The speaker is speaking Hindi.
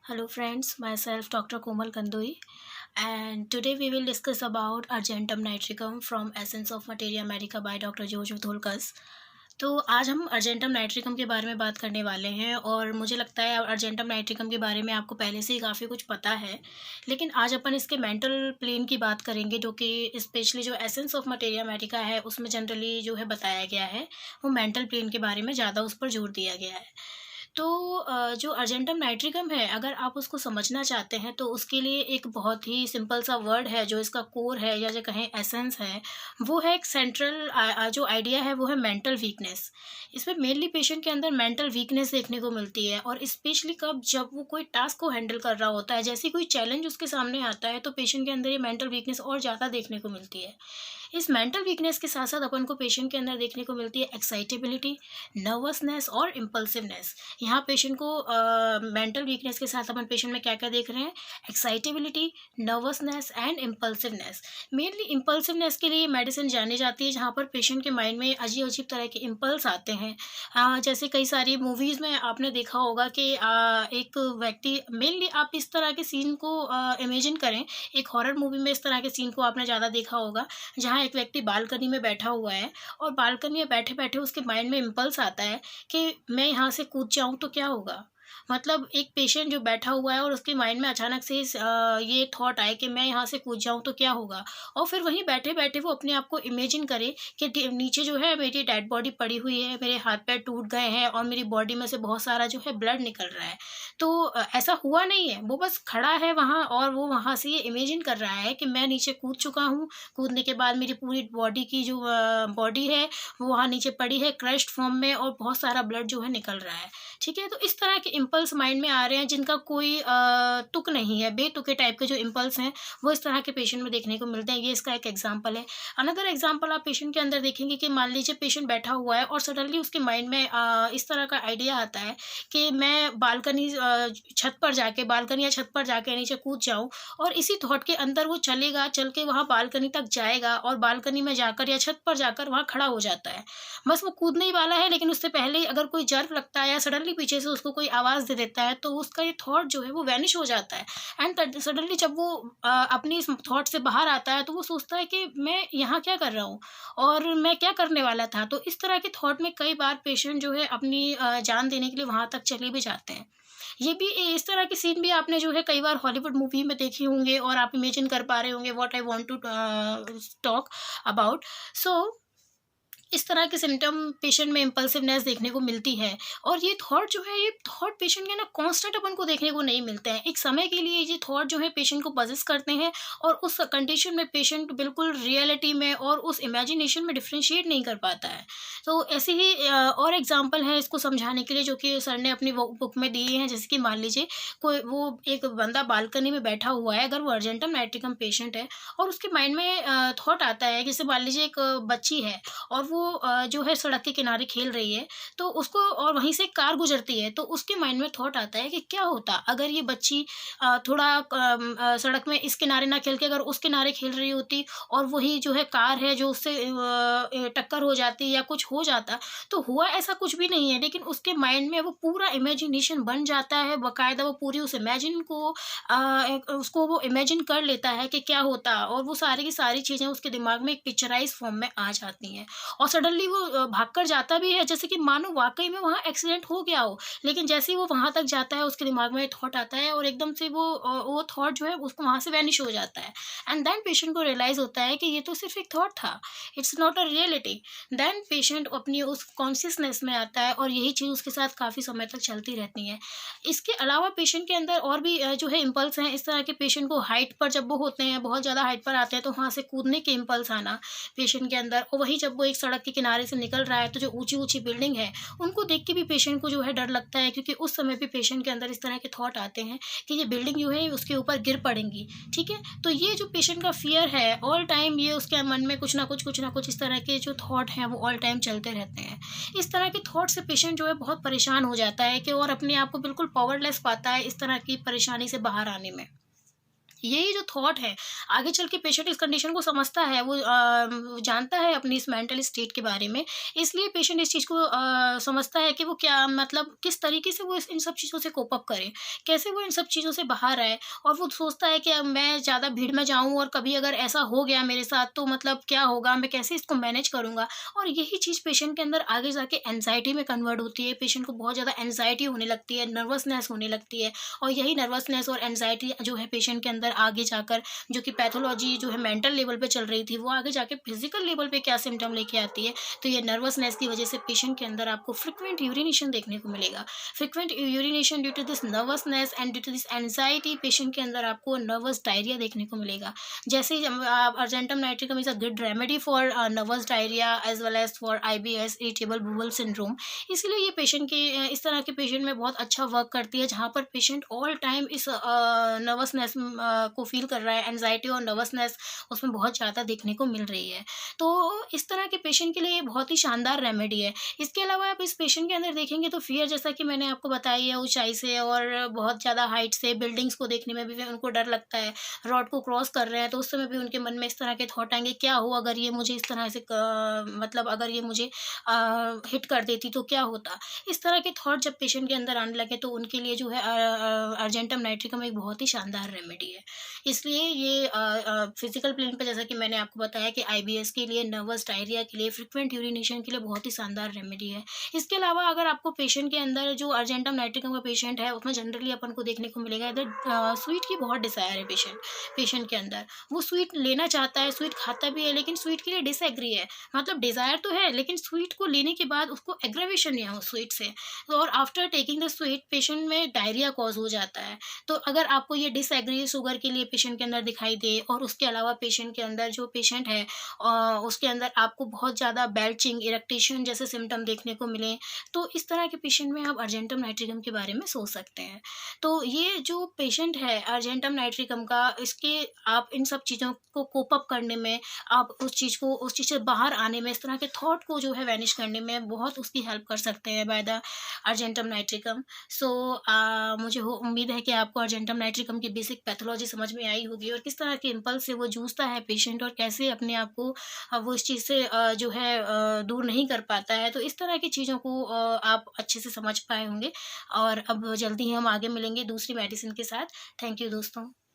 Hello friends, myself Dr. Komal Kandoi, and today we will discuss about Argentum nitricum from Essence of Materia Medica by Dr. George Utholkas। तो आज हम अर्जेंटम नाइट्रिकम के बारे में बात करने वाले हैं और मुझे लगता है अर्जेंटम नाइट्रिकम के बारे में आपको पहले से ही काफ़ी कुछ पता है। लेकिन आज अपन इसके मेंटल प्लेन की बात करेंगे, जो कि स्पेशली जो एसेंस ऑफ मटेरिया मेडिका है उसमें जनरली जो है बताया गया है, वो मेंटल प्लेन के बारे में ज़्यादा उस पर जोर दिया गया है। तो जो अर्जेंटम नाइट्रिकम है, अगर आप उसको समझना चाहते हैं तो उसके लिए एक बहुत ही सिंपल सा वर्ड है जो इसका कोर है या जो कहें एसेंस है, वो है एक सेंट्रल जो आइडिया है वो है मेंटल वीकनेस। इसमें मेनली पेशेंट के अंदर मेंटल वीकनेस देखने को मिलती है, और स्पेशली कब, जब वो कोई टास्क को हैंडल कर रहा होता है, जैसे कोई चैलेंज उसके सामने आता है तो पेशेंट के अंदर ये मेंटल वीकनेस और ज़्यादा देखने को मिलती है। इस मेंटल वीकनेस के साथ साथ अपन को पेशेंट के अंदर देखने को मिलती है एक्साइटेबिलिटी, नर्वसनेस और इम्पल्सिवनेस। यहाँ पेशेंट को मेंटल वीकनेस के साथ अपन पेशेंट में क्या क्या देख रहे हैं, excitability, nervousness and impulsiveness. Mainly impulsiveness के लिए मेडिसिन जानी जाती है, जहाँ पर पेशेंट के माइंड में अजीब अजीब तरह के इम्पल्स आते हैं। जैसे कई सारी मूवीज़ में आपने देखा होगा कि एक व्यक्ति, मेनली आप इस तरह के सीन को इमेजिन करें, एक हॉरर मूवी में इस तरह के सीन को आपने ज़्यादा देखा होगा, जहाँ एक व्यक्ति बालकनी में बैठा हुआ है और बालकनी में बैठे बैठे उसके माइंड में इम्पल्स आता है कि मैं यहाँ से कूद जाऊँ तो क्या होगा। मतलब एक पेशेंट जो बैठा हुआ है और उसके माइंड में अचानक से ये थॉट आए कि मैं यहाँ से कूद जाऊँ तो क्या होगा, और फिर वहीं बैठे बैठे वो अपने आप को इमेजिन करे कि नीचे जो है मेरी डेड बॉडी पड़ी हुई है, मेरे हाथ पैर टूट गए हैं और मेरी बॉडी में से बहुत सारा जो है ब्लड निकल रहा है। तो ऐसा हुआ नहीं है, वो बस खड़ा है वहाँ और वो वहाँ से ये इमेजिन कर रहा है कि मैं नीचे कूद चुका हूँ, कूदने के बाद मेरी पूरी बॉडी की जो बॉडी है वो वहाँ नीचे पड़ी है क्रश्ड फॉर्म में, और बहुत सारा ब्लड जो है निकल रहा है। ठीक है, तो इस तरह के इम्पल्स माइंड में आ रहे हैं जिनका कोई तुक नहीं है, बेतुके टाइप के जो इम्पल्स हैं वो इस तरह के पेशेंट में देखने को मिलते हैं। ये इसका एक एग्जांपल है। अनदर एग्जांपल आप पेशेंट के अंदर देखेंगे कि मान लीजिए पेशेंट बैठा हुआ है और सडनली उसके माइंड में इस तरह का आइडिया आता है कि मैं बालकनी छत पर जाके, बालकनी या छत पर जाके नीचे कूद जाऊँ, और इसी थॉट के अंदर वो चलेगा, चल के वहाँ बालकनी तक जाएगा और बालकनी में जाकर या छत पर जाकर वहाँ खड़ा हो जाता है। बस वो कूदने ही वाला है, लेकिन उससे पहले ही अगर कोई जर्क लगता है या सडनली पीछे से उसको कोई आवाज़ दे देता है तो उसका ये थॉट जो है वो वैनिश हो जाता है। एंड सडनली जब वो अपनी इस थॉट से बाहर आता है तो वो सोचता है कि मैं यहाँ क्या कर रहा हूँ और मैं क्या करने वाला था। तो इस तरह के थॉट में कई बार पेशेंट जो है अपनी जान देने के लिए वहाँ तक चले भी जाते हैं। ये भी इस तरह के सीन भी आपने जो है कई बार हॉलीवुड मूवी में देखे होंगे और आप इमेजिन कर पा रहे होंगे what I want to talk about. So इस तरह के सिम्टम पेशेंट में इम्पल्सिवनेस देखने को मिलती है, और ये थॉट जो है, ये थॉट पेशेंट के ना कांस्टेंट अपन को देखने को नहीं मिलते हैं। एक समय के लिए ये थॉट जो है पेशेंट को पजेस करते हैं, और उस कंडीशन में पेशेंट बिल्कुल रियलिटी में और उस इमेजिनेशन में डिफ्रेंशिएट नहीं कर पाता है। तो ऐसे ही और एग्जाम्पल है इसको समझाने के लिए जो कि सर ने अपनी बुक में दिए हैं। जैसे कि मान लीजिए कोई वो एक बंदा बालकनी में बैठा हुआ है, अगर वो अर्जेंटम नाइट्रिकम पेशेंट है और उसके माइंड में थॉट आता है, जैसे मान लीजिए एक बच्ची है और वो जो है सड़क के किनारे खेल रही है, तो उसको, और वहीं से एक कार गुजरती है, तो उसके माइंड में थॉट आता है कि क्या होता अगर ये बच्ची थोड़ा सड़क में इस किनारे ना खेल के अगर उस किनारे खेल रही होती, और वही जो है कार है जो उससे टक्कर हो जाती या कुछ हो जाता। तो हुआ ऐसा कुछ भी नहीं है, लेकिन उसके माइंड में वो पूरा इमेजिनेशन बन जाता है, बाकायदा वो पूरी उस इमेजिन को उसको वो इमेजिन कर लेता है कि क्या होता, और वो सारी की सारी चीज़ें उसके दिमाग में एक पिक्चराइज फॉर्म में आ जाती हैं। और सडनली वो भागकर जाता भी है, जैसे कि मानो वाक़ई में वहाँ एक्सीडेंट हो गया हो। लेकिन जैसे ही वो वहाँ तक जाता है उसके दिमाग में थॉट आता है, और एकदम से वो थॉट जो है उसको वहाँ से वैनिश हो जाता है। एंड देन पेशेंट को रियलाइज़ होता है कि ये तो सिर्फ़ एक थॉट था, it's not a reality. Then patient अपनी उस कॉन्शियसनेस में आता है, और यही चीज़ उसके साथ काफ़ी समय तक चलती रहती है। इसके अलावा पेशेंट के अंदर और भी जो है इम्पल्स हैं। इस तरह के पेशेंट को हाइट पर जब वो होते हैं, बहुत ज़्यादा हाइट पर आते हैं, तो वहाँ से कूदने के इम्पल्स आना पेशेंट के अंदर। और वहीं जब वो एक सड़क के किनारे से निकल रहा है तो जो ऊँची-ऊँची बिल्डिंग है, उनको देख के भी पेशेंट को जो है डर लगता है, क्योंकि उस समय पे पेशेंट के अंदर इस तरह के थॉट आते हैं कि ये बिल्डिंग जो है उसके ऊपर गिर पड़ेंगी। ठीक है? तो ये जो पेशेंट का फ़ियर है, ऑल टाइम ये उसके मन में कुछ ना कुछ इस तरह के जो थॉट हैं वो ऑल टाइम चलते रहते हैं। इस तरह के थॉट से पेशेंट जो है बहुत परेशान हो जाता है कि और अपने आप को बिल्कुल पावरलेस पाता है इस तरह की परेशानी से बाहर आने में। यही जो थॉट है, आगे चल के पेशेंट इस कंडीशन को समझता है, वो जानता है अपनी इस मेंटल स्टेट के बारे में, इसलिए पेशेंट इस चीज़ को समझता है कि वो क्या मतलब किस तरीके से वो इन सब चीज़ों से कोप अप करे, कैसे वो इन सब चीज़ों से बाहर आए। और वो सोचता है कि अब मैं ज़्यादा भीड़ में जाऊँ और कभी अगर ऐसा हो गया मेरे साथ तो मतलब क्या होगा, मैं कैसे इसको मैनेज करूँगा। और यही चीज़ पेशेंट के अंदर आगे जाके एंग्ज़ायटी में कन्वर्ट होती है, पेशेंट को बहुत ज़्यादा एंग्ज़ायटी होने लगती है, नर्वसनेस होने लगती है। और यही नर्वसनेस और एंग्ज़ायटी जो है पेशेंट के अंदर आगे जाकर, जो कि पैथोलॉजी जो है मेंटल लेवल पे चल रही थी, वो आगे जाके फिज़िकल लेवल पे क्या सिम्पटम लेके आती है। तो ये नर्वसनेस की वज़ह से पेशेंट के अंदर आपको फ्रीक्वेंट यूरिनेशन देखने को मिलेगा। Frequent urination due to this nervousness and due to this anxiety, patient के अंदर आपको नर्वस डायरिया देखने को मिलेगा। जैसे ही argentum nitricum is a good remedy for nervous diarrhoea as well as for IBS, irritable बowel सिंड्रोम। इसलिए ये पेशेंट के इस तरह के पेशेंट में बहुत अच्छा वर्क करती है, जहाँ पर पेशेंट ऑल टाइम इस नर्वसनेस को फ़ील कर रहा है, एंग्ज़ायटी और नर्वसनेस उसमें बहुत ज़्यादा देखने को मिल रही है। तो इस तरह के पेशेंट के लिए ये बहुत ही शानदार रेमेडी है। इसके अलावा आप इस पेशेंट के अंदर देखेंगे तो फ़ियर, जैसा कि मैंने आपको बताई है, ऊँचाई से और बहुत ज़्यादा हाइट से, बिल्डिंग्स को देखने में भी उनको डर लगता है। रोड को क्रॉस कर रहे हैं तो उस समय भी उनके मन में इस तरह के थॉट आएँगे, क्या हो अगर ये मुझे इस तरह से मतलब अगर ये मुझे हिट कर देती तो क्या होता? इस तरह के थॉट जब पेशेंट के अंदर आने लगे तो उनके लिए जो है अर्जेंटम नाइट्रिकम एक बहुत ही शानदार रेमेडी है। इसलिए ये फिज़िकल प्लेन पे, जैसा कि मैंने आपको बताया कि आईबीएस के लिए, नर्वस डायरिया के लिए, फ्रीक्वेंट यूरिनेशन के लिए बहुत ही शानदार रेमेडी है। इसके अलावा अगर आपको पेशेंट के अंदर जो अर्जेंटम नाइट्रिकम का पेशेंट है, उसमें जनरली अपन को देखने को मिलेगा इधर स्वीट की बहुत डिज़ायर है पेशेंट पेशेंट के अंदर। वो स्वीट लेना चाहता है, स्वीट खाता भी है, लेकिन स्वीट के लिए डिसएग्री है। मतलब डिज़ायर तो है, लेकिन स्वीट को लेने के बाद उसको एग्रावेशन नहीं है उस स्वीट से, और after taking the sweet patient में डायरिया कॉज़ हो जाता है। तो अगर आपको ये डिसएग्री शुगर के लिए पेशेंट के अंदर दिखाई दे, और उसके अलावा पेशेंट के अंदर जो पेशेंट है उसके अंदर आपको बहुत ज़्यादा बेल्चिंग, इरेक्टेशन जैसे सिम्पटम देखने को मिलें, तो इस तरह के पेशेंट में आप अर्जेंटम नाइट्रिकम के बारे में सोच सकते हैं। तो ये जो पेशेंट है अर्जेंटम नाइट्रिकम का, इसके आप इन सब चीज़ों को कोप अप करने में, आप उस चीज़ से बाहर आने में, इस तरह के थॉट को जो है वैनिश करने में बहुत उसकी हेल्प कर सकते हैं बाय द अर्जेंटम नाइट्रिकम। सो मुझे हो उम्मीद है कि आपको अर्जेंटम नाइट्रिकम की बेसिक पैथोलॉजी समझ में आई होगी, और किस तरह के इम्पल्स से वो जूझता है पेशेंट, और कैसे अपने आप को वो इस चीज़ से जो है दूर नहीं कर पाता है। तो इस तरह की चीज़ों को आप अच्छे से समझ पाए होंगे, और अब जल्दी ही हम आगे मिलेंगे दूसरी मेडिसिन के साथ। थैंक यू दोस्तों।